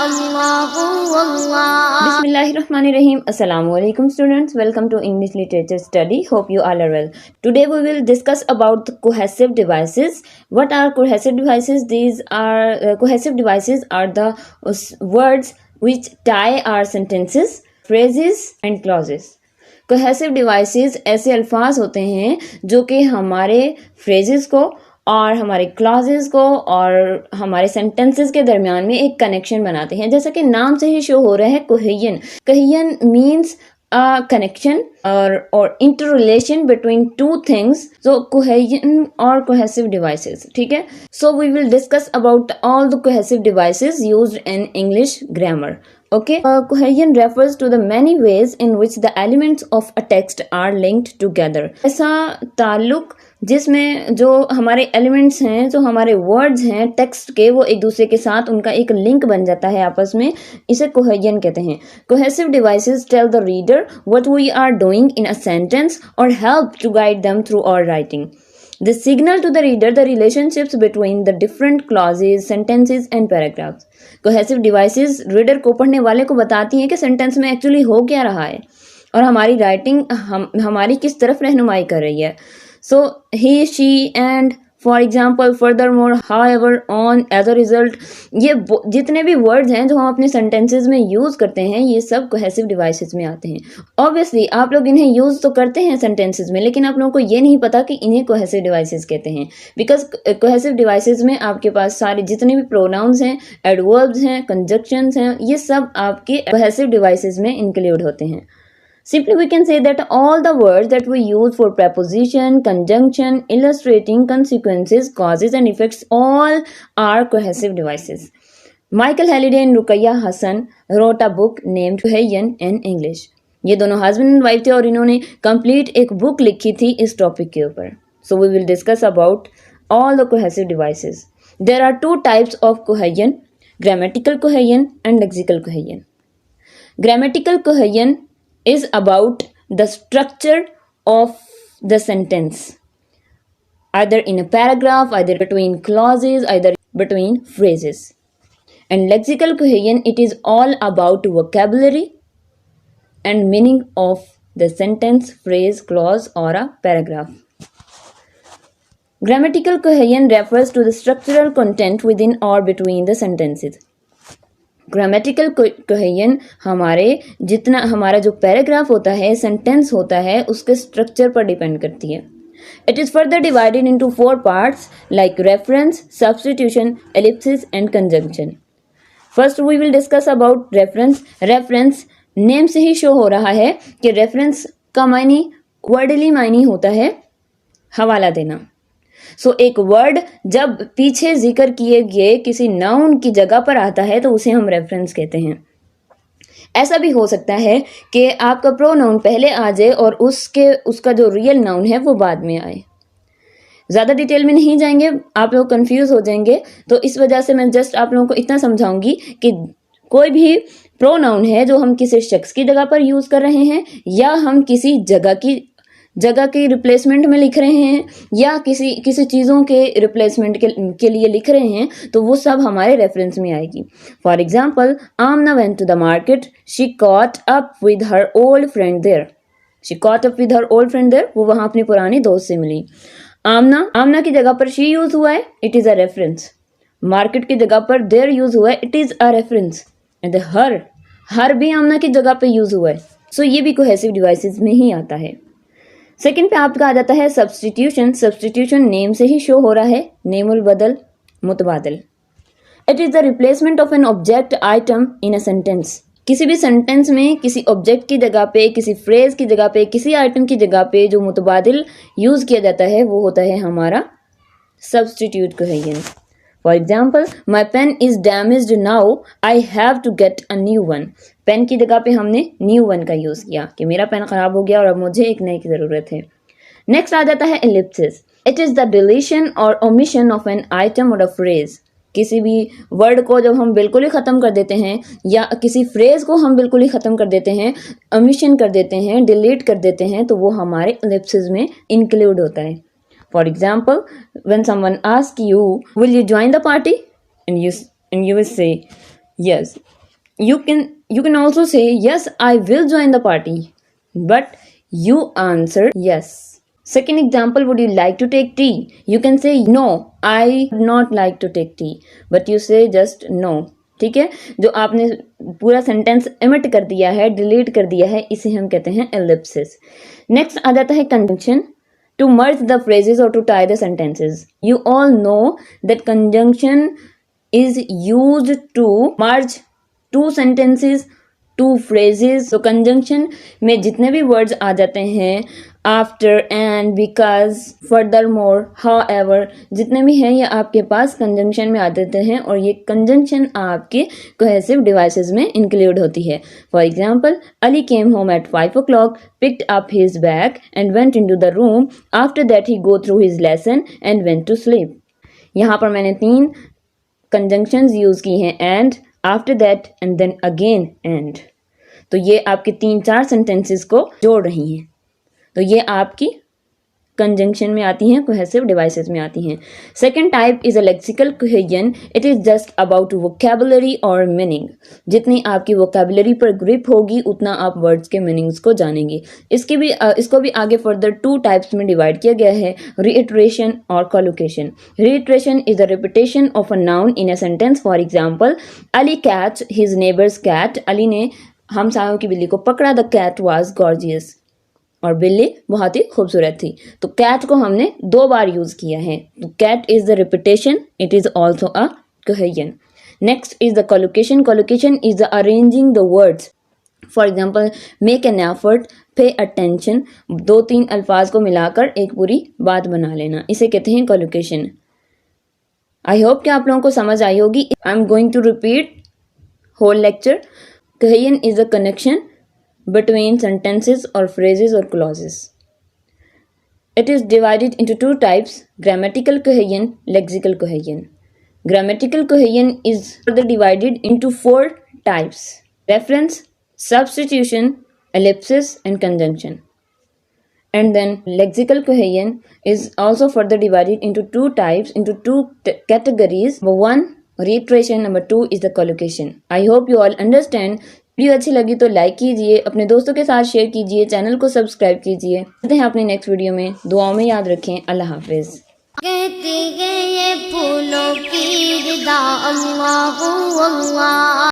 Bismillahirrahmanirrahim. Assalamualaikum students. Welcome to English Literature Study. Hope you all are well. Today we will discuss about the cohesive devices. What are cohesive devices? These are cohesive devices are the words which tie our sentences, phrases and clauses. Cohesive devices ऐसे अल्फाज होते हैं जो कि हमारे phrases को और हमारे क्लॉजेस को और हमारे सेंटेंसेस के दरमियान में एक कनेक्शन बनाते हैं। जैसा कि नाम से ही शो हो रहा है cohesion. Cohesion means a connection or interrelation between two things. So cohesion or cohesive devices. ठीक है, so we will discuss about all the cohesive devices used in English grammar. Okay, cohesion refers to the many ways in which the elements of a text are linked together. ऐसा ताल्लुक जिसमें जो हमारे elements हैं, जो हमारे words हैं text के, वो एक दूसरे के साथ उनका एक लिंक बन जाता है आपस में, इसे कोहेजन कहते हैं। Cohesive devices tell the reader what we are doing in a sentence और help to guide them through our writing. They signal to the reader the relationships between the different clauses, sentences and paragraphs. Cohesive devices reader को, पढ़ने वाले को बताती हैं कि sentence में actually हो क्या रहा है और हमारी राइटिंग हमारी किस तरफ रहनुमाई कर रही है। So he, she and for example, furthermore, however, on, as a result, ये जितने भी वर्ड्स हैं जो हम अपने सेंटेंसेस में यूज़ करते हैं, ये सब कोहेसिव डिवाइसेस में आते हैं। ऑब्वियसली आप लोग इन्हें यूज़ तो करते हैं सेंटेंसेस में, लेकिन आप लोगों को ये नहीं पता कि इन्हें कोहेसिव डिवाइसेस कहते हैं। बिकॉज कोहेसिव डिवाइसेस में आपके पास सारे जितने भी प्रोनाउंस हैं, एडवर्ब्स हैं, कंजक्शंस हैं, ये सब आपके कोहेसिव डिवाइसेस में इंक्लूड होते हैं। Simply we can say that all the words that we use for preposition, conjunction, illustrating consequences, causes and effects all are cohesive devices. Michael Halliday and Ruqayya Hassan wrote a book named Cohesion in English. ये दोनों husband and wife थे और इन्होंने complete एक book लिखी थी इस topic के ऊपर. So we will discuss about all the cohesive devices. There are two types of cohesion: grammatical cohesion and lexical cohesion. Grammatical cohesion is about the structure of the sentence, either in a paragraph, either between clauses, either between phrases. And lexical cohesion, it is all about vocabulary and meaning of the sentence, phrase, clause or a paragraph. Grammatical cohesion refers to the structural content within or between the sentences. Grammatical cohesion हमारा जो paragraph होता है, sentence होता है, उसके structure पर depend करती है। It is further divided into 4 parts like reference, substitution, ellipsis and conjunction. First we will discuss about reference. Reference name से ही शो हो रहा है कि रेफरेंस का मायने वर्डली मायने होता है हवाला देना। सो एक वर्ड जब पीछे जिक्र किए गए किसी नाउन की जगह पर आता है तो उसे हम रेफरेंस कहते हैं। ऐसा भी हो सकता है कि आपका प्रोनाउन पहले आ जाए और उसका जो रियल नाउन है वो बाद में आए। ज़्यादा डिटेल में नहीं जाएंगे, आप लोग कंफ्यूज हो जाएंगे, तो इस वजह से मैं जस्ट आप लोगों को इतना समझाऊंगी कि कोई भी प्रोनाउन है जो हम किसी शख्स की जगह पर यूज़ कर रहे हैं या हम किसी जगह की रिप्लेसमेंट में लिख रहे हैं या किसी चीज़ों के रिप्लेसमेंट के लिए लिख रहे हैं, तो वो सब हमारे रेफरेंस में आएगी। For example, Amna went to the market, she caught up with her old friend there. She caught up with her old friend there, वो वहाँ अपने पुराने दोस्त से मिली। आमना की जगह पर शी यूज हुआ है, it is a reference. Market की जगह पर देयर यूज हुआ है, it is a reference. And her भी आमना की जगह पर यूज हुआ है। सो ये भी कोहेसिव डिवाइसेस में ही आता है। सेकंड पे आपका आ जाता है सब्स्टिट्यूशन। सब्स्टिट्यूशन नेम से ही शो हो रहा है, नेमुल बदल, मुतबादल। It is the replacement of an object item in a sentence. किसी भी सेंटेंस में किसी ऑब्जेक्ट की जगह पे, किसी फ्रेज की जगह पे, किसी आइटम की जगह पे जो मुतबादिल यूज किया जाता है वो होता है हमारा substitute cohesion. For example, my pen is damaged now, I have to get a new one. Pen की जगह पे हमने न्यू वन का यूज़ किया कि मेरा पेन ख़राब हो गया और अब मुझे एक नए की ज़रूरत है। नेक्स्ट आ जाता है Ellipsis. It is the deletion और ओमिशन ऑफ एन आइटम और अ फ्रेज। किसी भी वर्ड को जब हम बिल्कुल ही ख़त्म कर देते हैं या किसी फ्रेज को हम बिल्कुल ही ख़त्म कर देते हैं, ओमिशन कर देते हैं, डिलीट कर देते हैं, तो वो हमारे एलिप्सिस में इंक्लूड होता है। For example, when someone ask you will you join the party and you will say yes, You can also say yes, I will join the party, but you answer yes. Second example, would you like to take tea? You can say no, I would not like to take tea, but you say just no. ठीक है, जो आपने पूरा sentence emit कर दिया है, delete कर दिया है, इसे हम कहते हैं एलिप्सिस. नेक्स्ट आ जाता है conjunction. To merge the phrases or to tie the sentences. You all know that conjunction is used to merge two sentences, two phrases. So conjunction में जितने भी words आ जाते हैं, after, and, because, furthermore, however, जितने भी हैं ये आपके पास conjunction में आ जाते हैं और ये conjunction आपके cohesive devices में include होती है. For example, Ali came home at 5 o'clock, picked up his bag and went into the room. After that he go through his lesson and went to sleep. यहाँ पर मैंने 3 conjunctions use की हैं, and, after that, and then again, and. तो ये आपके 3-4 sentences को जोड़ रही हैं. तो ये आपकी कंजंक्शन में आती हैं, कोहेसिव डिवाइसेस में आती हैं. Second type is a lexical cohesion. It is just about vocabulary और मीनिंग. जितनी आपकी वोकैबुलरी पर ग्रिप होगी उतना आप वर्ड्स के मीनिंग्स को जानेंगे. इसको भी आगे फर्दर 2 टाइप्स में डिवाइड किया गया है, रीइटरेशन और collocation. Reiteration is the repetition of a noun in a sentence. For example, Ali catch his neighbour's cat. Ali ने हमसायों की बिल्ली को पकड़ा. The cat was gorgeous. और बिल्ली बहुत ही खूबसूरत थी. तो कैट को हमने 2 बार यूज किया है. तो cat is the repetition. It is also a cohesion. Next is the collocation. Collocation is the arranging the words. For example, make an effort, pay attention. 2-3 अल्फाज को मिलाकर एक पूरी बात बना लेना, इसे कहते हैं कोलोकेशन. आई होप कि आप लोगों को समझ आई होगी. I am going to repeat whole lecture. Cohesion is the connection between sentences or phrases or clauses. It is divided into 2 types: grammatical cohesion, lexical cohesion. Grammatical cohesion is further divided into 4 types: reference, substitution, ellipsis, and conjunction. And then lexical cohesion is also further divided into 2 types, into 2 categories. Number 1, reiteration. Number 2 is the collocation. I hope you all understand. Video अच्छी लगी तो like कीजिए, अपने दोस्तों के साथ share कीजिए, channel को सब्सक्राइब कीजिए. मिलते हैं अपने नेक्स्ट वीडियो में. दुआओं में याद रखें. अल्लाह हाफिज. कहते हैं ये फूलों की रिदा अल्लाह अल्लाह.